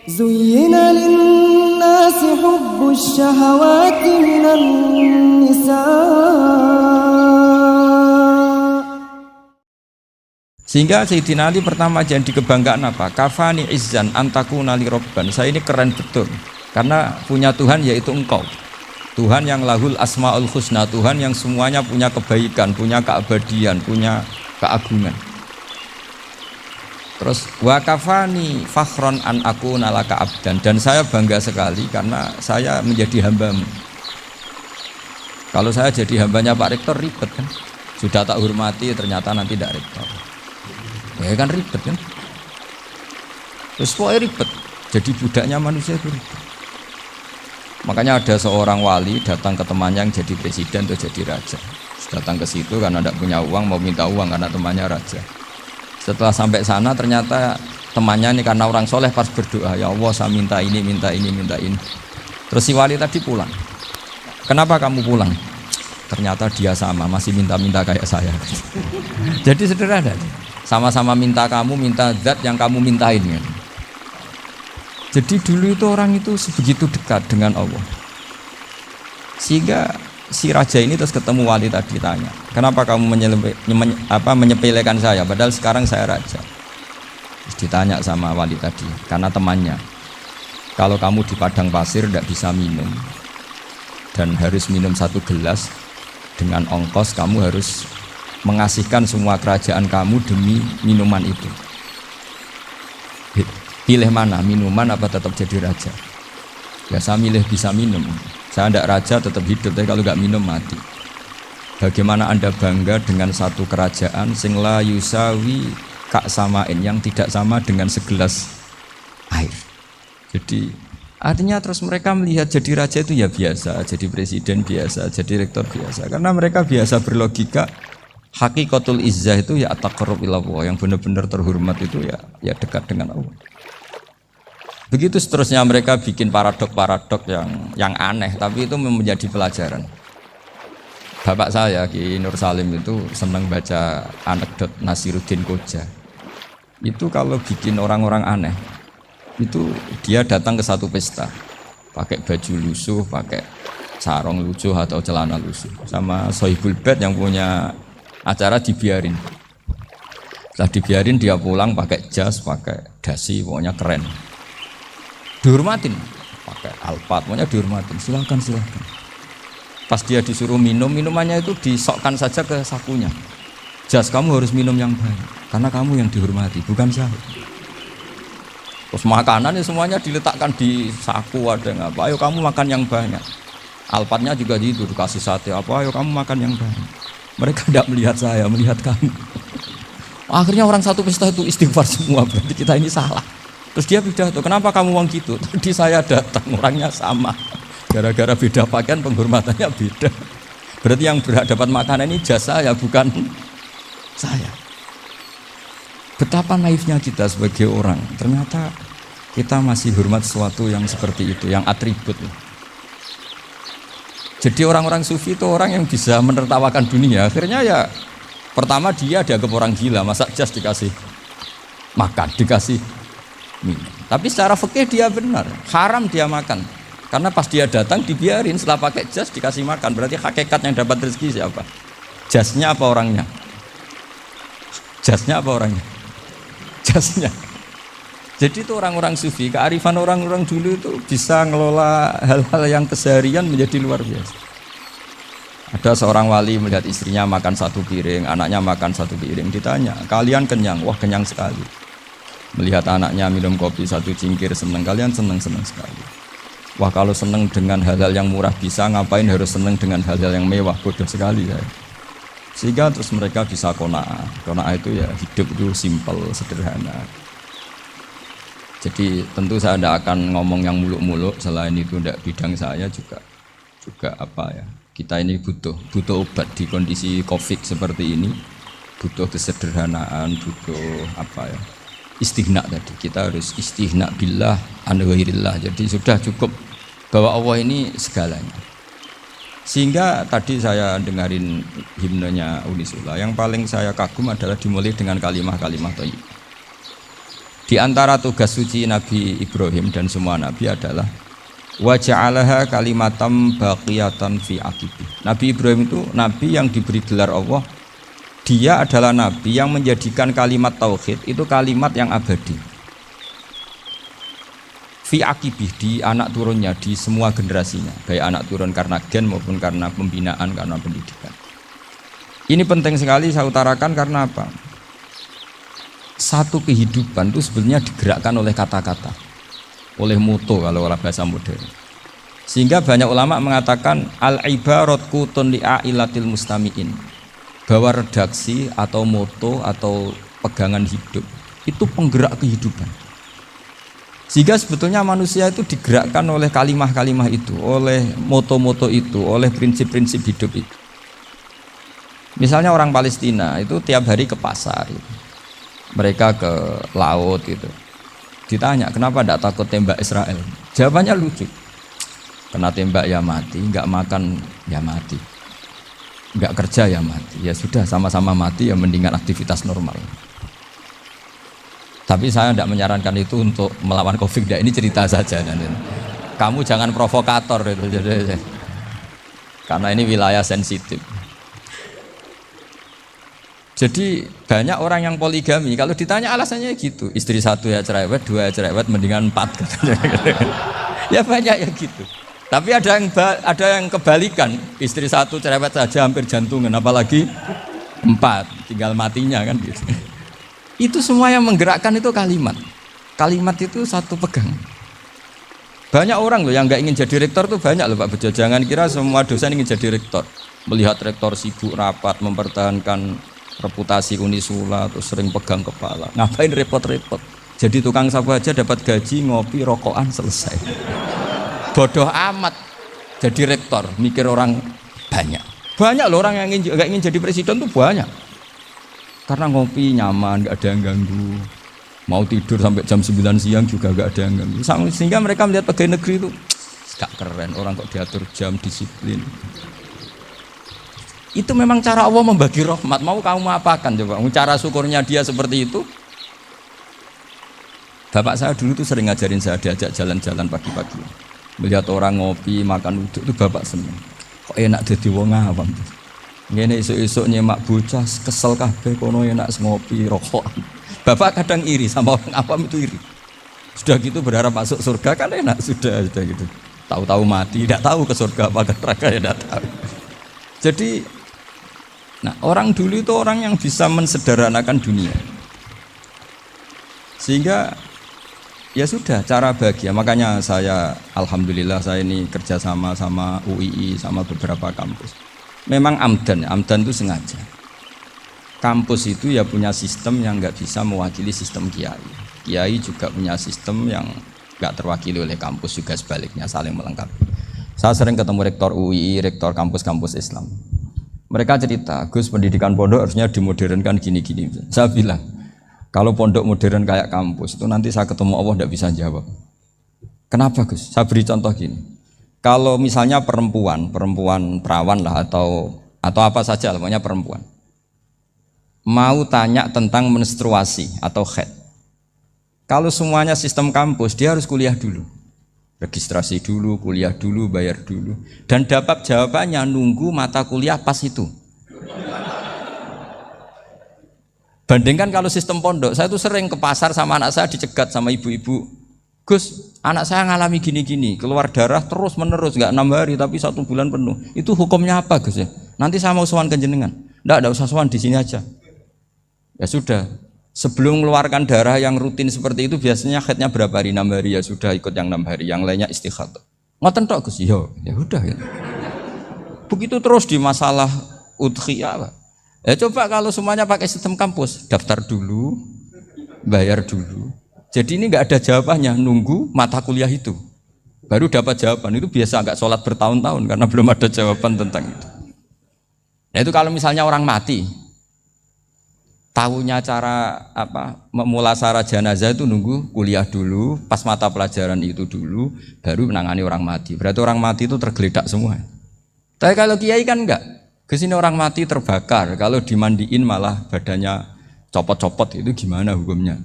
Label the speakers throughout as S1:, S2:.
S1: زين للناس حب الشهوات من النساء.
S2: Sehingga Sayyidina Ali pertama jadi kebanggaan apa? Kafani izzan antakuna li robban. Saya ini keren betul karena punya Tuhan yaitu engkau. Tuhan yang lahul asmaul husna, Tuhan yang semuanya punya kebaikan, punya keabadian, punya keagungan. Terus wa kafani fakhron an aku nalaka abdan, dan saya bangga sekali karena saya menjadi hambamu. Kalau saya jadi hambanya Pak Rektor ribet kan, sudah tak hormati ternyata nanti tidak rektor, ya kan ribet kan. Terus pokoknya ribet, jadi budaknya manusia itu ribet. Makanya ada seorang wali datang ke temannya yang jadi presiden atau jadi raja. Datang ke situ karena tidak punya uang, mau minta uang karena temannya raja. Setelah sampai sana ternyata temannya ini karena orang soleh pas berdoa, ya Allah saya minta ini, minta ini, minta ini. Terus si wali tadi pulang. Kenapa kamu pulang? Ternyata dia sama, masih minta-minta kayak saya. Jadi sederhana, sama-sama minta kamu, minta zat yang kamu mintain kan. Jadi dulu itu orang itu sebegitu dekat dengan Allah. Sehingga si raja ini terus ketemu wali tadi, tanya, kenapa kamu menyepelekan saya padahal sekarang saya raja. Terus ditanya sama wali tadi, karena temannya, kalau kamu di padang pasir tidak bisa minum dan harus minum 1 gelas, dengan ongkos kamu harus mengasihkan semua kerajaan kamu demi minuman itu. Pilih mana, minuman apa tetap jadi raja? Ya saya milih bisa minum. Saya tidak raja tetap hidup, tapi kalau nggak minum mati. Bagaimana Anda bangga dengan satu kerajaan sing la yusawi kak samain, yang tidak sama dengan segelas air. Jadi artinya terus mereka melihat jadi raja itu ya biasa, jadi presiden biasa, jadi rektor biasa. Karena mereka biasa berlogika hakikatul izzah itu ya at-taqarrub ila Allah, yang benar-benar terhormat itu ya dekat dengan Allah. Begitu seterusnya mereka bikin paradok-paradok yang aneh, tapi itu menjadi pelajaran. Bapak saya Ki Nur Salim itu senang baca anekdot Nasiruddin Koja. Itu kalau bikin orang-orang aneh, itu dia datang ke satu pesta, pakai baju lusuh, pakai sarung lusuh atau celana lusuh, sama Sohibul Bait yang punya acara dibiarin. Setelah dibiarin dia pulang pakai jas, pakai dasi, pokoknya keren. Dihormatin, pakai alpat, pokoknya dihormatin, silakan. Pas dia disuruh minum, minumannya itu disokkan saja ke sakunya. Jas, kamu harus minum yang banyak, karena kamu yang dihormati, bukan saya. Terus makanan semuanya diletakkan di saku, ada nggak? Ayo kamu makan yang banyak. Alpatnya juga gitu, dikasih sate, ayo kamu makan yang banyak. Mereka tidak melihat saya, melihat kamu. Akhirnya orang satu pesta itu istighfar semua, berarti kita ini salah. Terus dia pidato, kenapa kamu uang gitu? Tadi saya datang, orangnya sama. Gara-gara beda pakaian, penghormatannya beda. Berarti yang berhak dapat makanan ini jasa ya, bukan saya. Betapa naifnya kita sebagai orang. Ternyata kita masih hormat sesuatu yang seperti itu, yang atribut. Jadi orang-orang sufi itu orang yang bisa menertawakan dunia. Akhirnya ya, pertama dia dianggap orang gila, masa jas dikasih makan, dikasih minum. Tapi secara fikih dia benar, haram dia makan. Karena pas dia datang dibiarin, setelah pakai jas dikasih makan. Berarti hakikat yang dapat rezeki siapa? Jasnya apa orangnya? Jasnya apa orangnya? Jasnya. Jadi itu orang-orang sufi, kearifan orang-orang dulu itu bisa ngelola hal-hal yang keseharian menjadi luar biasa. Ada seorang wali melihat istrinya makan 1 piring, anaknya makan 1 piring. Ditanya, kalian kenyang? Wah, kenyang sekali. Melihat anaknya minum kopi 1 cingkir, senang. Kalian senang sekali. Wah, kalau senang dengan hal-hal yang murah bisa, ngapain harus senang dengan hal-hal yang mewah? Bodoh sekali ya. Sehingga terus mereka bisa qanaah. Qanaah itu ya hidup itu simpel, sederhana. Jadi tentu saya tidak akan ngomong yang muluk-muluk, selain itu tidak bidang saya juga apa ya. Kita ini butuh obat di kondisi Covid seperti ini. Butuh kesederhanaan, butuh apa ya? Istighna tadi. Kita harus istighna billah an ghairillah. Jadi sudah cukup bahwa Allah ini segalanya. Sehingga tadi saya dengarin himnenya Unisula, yang paling saya kagum adalah dimulai dengan kalimat-kalimat thayyibah. Di antara tugas suci Nabi Ibrahim dan semua nabi adalah wa ja'alaha kalimatam baqiyatan fi aqibi. Nabi Ibrahim itu nabi yang diberi gelar Allah. Dia adalah nabi yang menjadikan kalimat tauhid itu kalimat yang abadi. Fi aqibi, di anak turunnya, di semua generasinya, baik anak turun karena gen maupun karena pembinaan, karena pendidikan. Ini penting sekali saya utarakan karena apa? Satu kehidupan itu sebenarnya digerakkan oleh kata-kata, oleh moto kalau orang bahasa modern. Sehingga banyak ulama mengatakan al-ibarat kutun li'ailatil mustami'in, bahwa redaksi atau moto atau pegangan hidup itu penggerak kehidupan. Sehingga sebetulnya manusia itu digerakkan oleh kalimah-kalimah itu, oleh moto-moto itu, oleh prinsip-prinsip hidup itu. Misalnya orang Palestina itu tiap hari ke pasar gitu. Mereka ke laut gitu. Ditanya kenapa tidak takut tembak Israel? Jawabannya lucu. Kena tembak ya mati, nggak makan ya mati, nggak kerja ya mati. Ya sudah sama-sama mati ya mendingan aktivitas normal. Tapi saya tidak menyarankan itu untuk melawan COVID. Ini cerita saja. Kamu jangan provokator itu. Karena ini wilayah sensitif. Jadi banyak orang yang poligami, kalau ditanya alasannya gitu, istri satu ya cerewet, dua ya cerewet, mendingan 4. Ya banyak ya gitu. Tapi ada yang kebalikan, istri satu cerewet saja hampir jantungan, apalagi 4, tinggal matinya kan gitu. Itu semua yang menggerakkan itu kalimat. Kalimat itu satu pegang. Banyak orang loh yang nggak ingin jadi rektor tuh banyak loh Pak Bejo. Jangan kira semua dosen ingin jadi rektor. Melihat rektor sibuk rapat mempertahankan reputasi Unisula atau sering pegang kepala, ngapain repot-repot? Jadi tukang sapu aja dapat gaji, ngopi, rokokan, selesai. Bodoh amat jadi rektor, mikir orang banyak. Banyak loh orang yang nggak ingin jadi presiden tuh banyak. Karena ngopi nyaman, nggak ada yang ganggu. Mau tidur sampai jam 9 siang juga nggak ada yang ganggu. Sehingga mereka melihat pegawai negeri itu gak keren, orang kok diatur jam, disiplin. Itu memang cara Allah membagi rahmat. Mau kamu apakan coba? Cara syukurnya dia seperti itu. Bapak saya dulu tuh sering ngajarin saya, diajak jalan-jalan pagi-pagi. Melihat orang ngopi, makan uduk itu bapak seneng. Kok enak jadi wong awam. Ngene esuk-esuk nyemak bocah kesel kabeh kono enak ngopi, rokok. Bapak kadang iri sama orang awam itu iri. Sudah gitu berharap masuk surga kan enak sudah gitu. Tahu-tahu mati, tidak tahu ke surga apa ke neraka ya tidak tahu. Jadi nah, orang dulu itu orang yang bisa mensederhanakan dunia. Sehingga ya sudah cara bahagia. Makanya saya alhamdulillah saya ini kerjasama sama UII sama beberapa kampus. Memang amdan itu sengaja. Kampus itu ya punya sistem yang nggak bisa mewakili sistem kiai. Kiai juga punya sistem yang nggak terwakili oleh kampus, juga sebaliknya saling melengkapi. Saya sering ketemu rektor UII, rektor kampus-kampus Islam. Mereka cerita, Gus pendidikan pondok harusnya dimodernkan gini-gini. Saya bilang, kalau pondok modern kayak kampus itu nanti saya ketemu Allah tidak bisa jawab. Kenapa Gus? Saya beri contoh gini. Kalau misalnya perempuan perawan lah atau apa saja, pokoknya perempuan, mau tanya tentang menstruasi atau haid. Kalau semuanya sistem kampus, dia harus kuliah dulu. Registrasi dulu, kuliah dulu, bayar dulu. Dan dapat jawabannya nunggu mata kuliah pas itu. Bandingkan kalau sistem pondok, saya tuh sering ke pasar sama anak saya dicegat sama ibu-ibu. Gus, anak saya ngalami gini-gini, keluar darah terus menerus, nggak 6 hari tapi 1 bulan penuh. Itu hukumnya apa Gus ya? Nanti saya mau sowan ke jenengan. Nggak usah sowan, di sini aja. Ya sudah. Sebelum mengeluarkan darah yang rutin seperti itu biasanya haidnya berapa hari? 6 hari ya sudah ikut yang 6 hari, yang lainnya istighatsah. Ngoten tok Gus, ya udah ya. Begitu terus di masalah udhiyah. Ya coba kalau semuanya pakai sistem kampus, daftar dulu, bayar dulu. Jadi ini nggak ada jawabannya, nunggu mata kuliah itu. Baru dapat jawaban, itu biasa nggak sholat bertahun-tahun karena belum ada jawaban tentang itu. Nah itu kalau misalnya orang mati, tahunya cara memulasara jenazah itu nunggu kuliah dulu, pas mata pelajaran itu dulu, baru menangani orang mati. Berarti orang mati itu tergeledak semua. Tapi kalau kiai kan enggak. Kesini orang mati terbakar, kalau dimandiin malah badannya copot-copot, itu gimana hukumnya?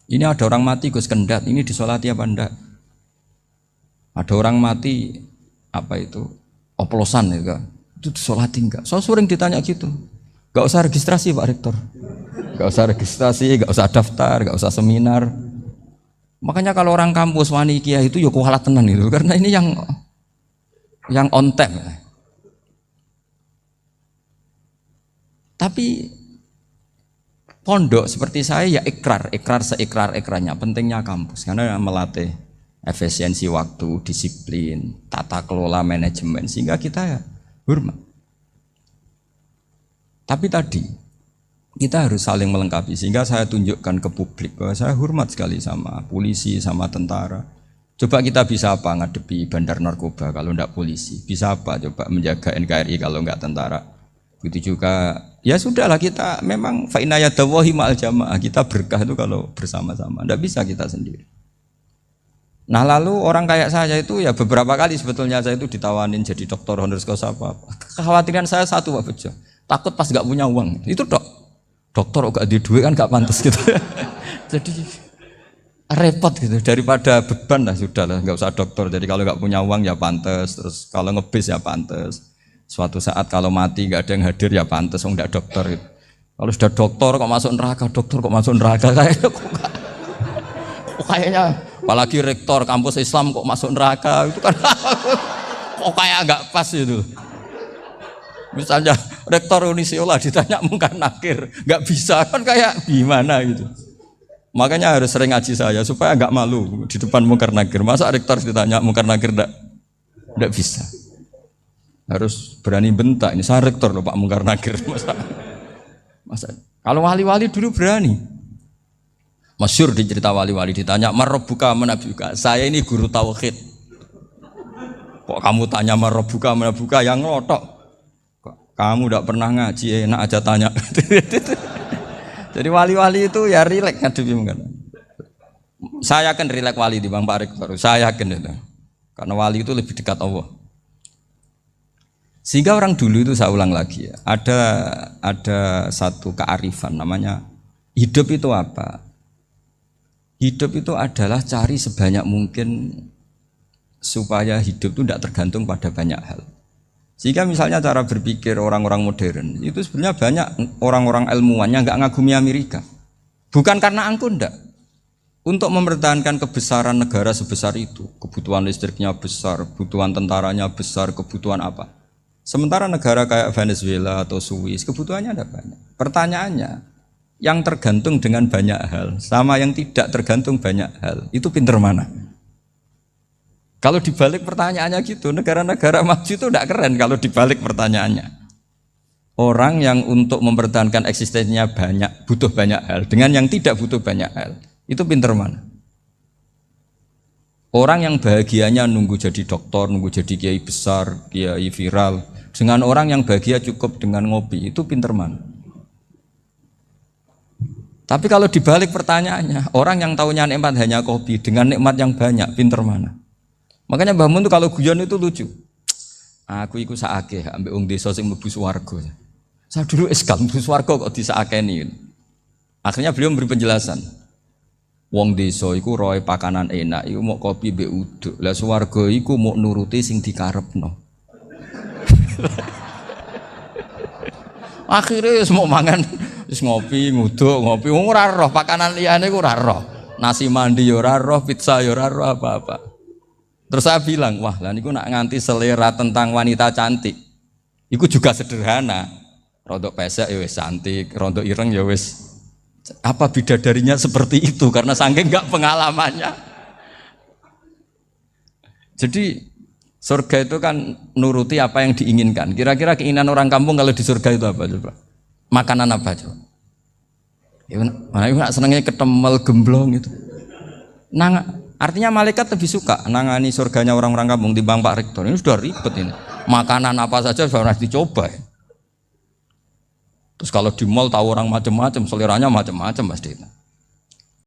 S2: Ini ada orang mati Gus Kendat, ini disolati apa enggak? Ada orang mati apa itu oplosan ya kan? Itu disolati enggak? So sering ditanya gitu. Gak usah registrasi Pak Rektor, gak usah registrasi, gak usah daftar, gak usah seminar. Makanya kalau orang kampus wani kiai itu ya kualat tenan itu, karena ini yang on time. Tapi pondok seperti saya ya ikrar seikrar-ikrarnya pentingnya kampus karena melatih efisiensi waktu, disiplin, tata kelola manajemen sehingga kita ya hormat. Tapi tadi kita harus saling melengkapi sehingga saya tunjukkan ke publik bahwa saya hormat sekali sama polisi, sama tentara. Coba kita bisa apa ngadepi bandar narkoba kalau enggak polisi? Bisa apa coba menjaga NKRI kalau enggak tentara? Begitu juga ya sudahlah kita memang fa inna yadallahi ma'al jamaah, kita berkah itu kalau bersama-sama. Enggak bisa kita sendiri. Nah lalu orang kayak saya itu ya beberapa kali sebetulnya saya itu ditawanin jadi dokter honoris causa apa. Kekhawatiran saya satu Pak Bejo, takut pas nggak punya uang. Itu dokter gak di duit kan gak pantas gitu. Jadi repot gitu daripada beban lah sudah lah nggak usah dokter. Jadi kalau nggak punya uang ya pantas, terus kalau ngebis ya pantas. Suatu saat kalau mati nggak ada yang hadir ya pantas, nggak dokter. Gitu. Kalau sudah dokter kok masuk neraka, kayaknya apalagi rektor kampus Islam kok masuk neraka itu kan kok kayak nggak pas itu. Misalnya rektor Unisiola ditanya mungkar nakir, nggak bisa kan kayak gimana gitu. Makanya harus sering ngaji saya supaya nggak malu di depan mungkar nakir. Masa rektor ditanya mungkar nakir nggak bisa. Harus berani bentak. Ini saya rektor loh Pak mungkar nakir. Masa kalau wali-wali dulu berani. Masyhur di cerita wali-wali ditanya marabbuka manabuka. Saya ini guru tauhid. Kok kamu tanya marabbuka manabuka yang ngelotok? Kamu tidak pernah ngaji enak aja tanya. Jadi wali-wali itu ya rileks ngadepi mungkin. Saya yakin rileks wali di Bang Pak Rektor. Saya yakin itu. Karena wali itu lebih dekat Allah. Sehingga orang dulu itu saya ulang lagi ya. Ada satu kearifan namanya hidup itu apa? Hidup itu adalah cari sebanyak mungkin supaya hidup itu tidak tergantung pada banyak hal. Sehingga misalnya cara berpikir orang-orang modern itu sebenarnya banyak orang-orang ilmuwan yang nggak ngagumi Amerika. Bukan karena angkuh ndak. Untuk mempertahankan kebesaran negara sebesar itu, kebutuhan listriknya besar, kebutuhan tentaranya besar, kebutuhan apa. Sementara negara kayak Venezuela atau Swiss kebutuhannya ada banyak. Pertanyaannya, yang tergantung dengan banyak hal sama yang tidak tergantung banyak hal itu pinter mana? Kalau dibalik pertanyaannya gitu, negara-negara maju itu tidak keren kalau dibalik pertanyaannya. Orang yang untuk mempertahankan eksistensinya banyak, butuh banyak hal dengan yang tidak butuh banyak hal, itu pinter mana? Orang yang bahagianya nunggu jadi dokter, nunggu jadi kiai besar, kiai viral, dengan orang yang bahagia cukup dengan ngopi, itu pinter mana? Tapi kalau dibalik pertanyaannya, orang yang tahunya nikmat hanya kopi dengan nikmat yang banyak, pinter mana? Makanya Mbah Mun tuh kalau guyon itu lucu. Aku iku sakake ambek wong desa sing mlebu swarga. Saya dulu eskal mlebu swarga kok disakeni. Akhirnya beliau memberi penjelasan. Wong desa iku roe pakanan enak, iku mau kopi mbek uduk. Lah swarga iku mau nuruti sing dikarepno. Akhirnya wis mau mangan wis ngopi, nguduk, ngopi, ora roh pakanan liyane ku ora roh. Nasi mandi ya ora roh, pizza ya ora roh apa-apa. Terus saya bilang, wah lah niku nak nganti selera tentang wanita cantik. Iku juga sederhana. Rodok pesek ya wis cantik, rodok ireng ya wis. Apa bidadarinya seperti itu karena saking enggak pengalamannya. Jadi surga itu kan nuruti apa yang diinginkan. Kira-kira keinginan orang kampung kalau di surga itu apa coba? Makanan apa coba? Ya, mana ibu nak senengnya ketemel gemblong itu. Artinya malaikat lebih suka nangani surganya orang-orang kampung timbang Pak Rektor. Ini sudah ribet ini. Makanan apa saja sudah harus dicoba. Ya. Terus kalau di mall tahu orang macam-macam, seleranya macam-macam pasti.